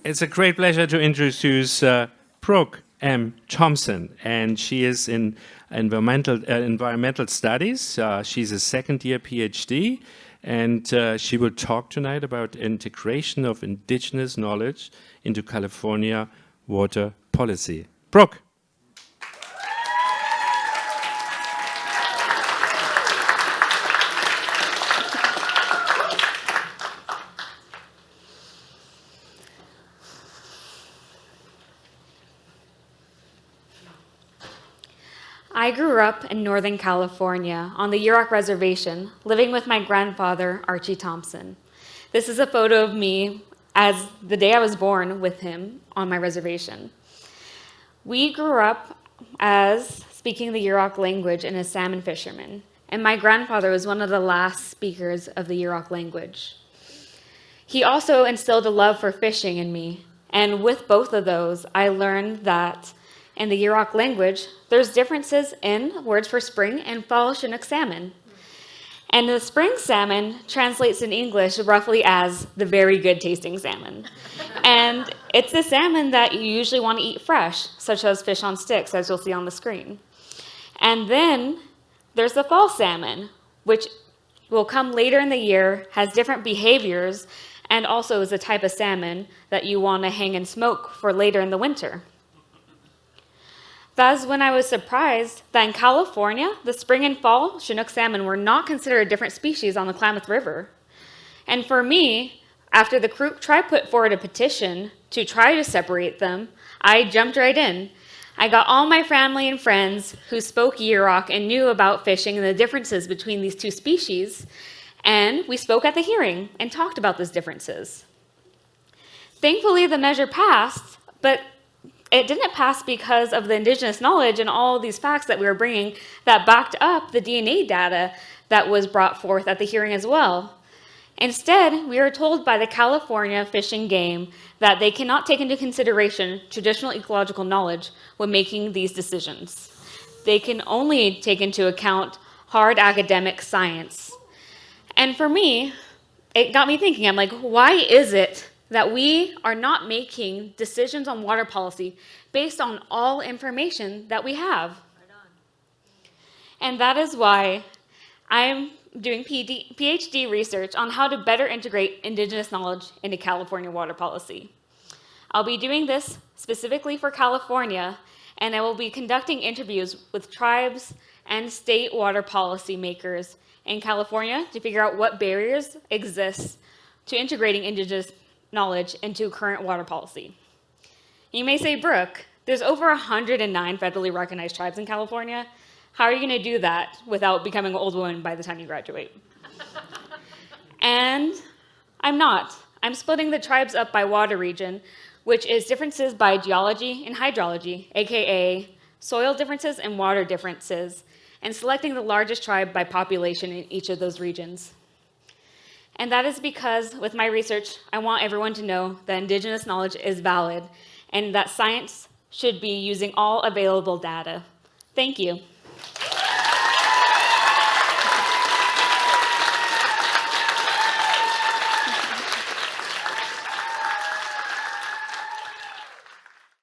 It's a great pleasure to introduce Brook Thompson, and she is in environmental studies. She's a second-year Ph.D., and she will talk tonight about integration of indigenous knowledge into California water policy. Brook. I grew up in Northern California on the Yurok Reservation, living with my grandfather, Archie Thompson. This is a photo of me as the day I was born with him on my reservation. We grew up as speaking the Yurok language and as salmon fishermen, and my grandfather was one of the last speakers of the Yurok language. He also instilled a love for fishing in me, and with both of those, I learned that in the Yurok language, there's differences in words for spring and fall Chinook salmon. And the spring salmon translates in English roughly as the very good tasting salmon. And it's the salmon that you usually want to eat fresh, such as fish on sticks, as you'll see on the screen. And then there's the fall salmon, which will come later in the year, has different behaviors, and also is a type of salmon that you want to hang and smoke for later in the winter. That's when I was surprised that in California, the spring and fall Chinook salmon were not considered different species on the Klamath River. And for me, after the tribe put forward a petition to try to separate them, I jumped right in. I got all my family and friends who spoke Yurok and knew about fishing and the differences between these two species, and we spoke at the hearing and talked about those differences. Thankfully, the measure passed, but it didn't pass because of the indigenous knowledge and all these facts that we were bringing that backed up the DNA data that was brought forth at the hearing as well. Instead, we were told by the California Fish and Game that they cannot take into consideration traditional ecological knowledge when making these decisions. They can only take into account hard academic science. And for me, it got me thinking, I'm like, why is it that we are not making decisions on water policy based on all information that we have? Right on. And that is why I'm doing Ph.D. research on how to better integrate indigenous knowledge into California water policy. I'll be doing this specifically for California, and I will be conducting interviews with tribes and state water policy makers in California to figure out what barriers exist to integrating indigenous knowledge into current water policy. You may say, Brooke, there's over 109 federally recognized tribes in California. How are you going to do that without becoming an old woman by the time you graduate? And I'm not. I'm splitting the tribes up by water region, which is differences by geology and hydrology, aka soil differences and water differences, and selecting the largest tribe by population in each of those regions. And that is because, with my research, I want everyone to know that indigenous knowledge is valid and that science should be using all available data. Thank you.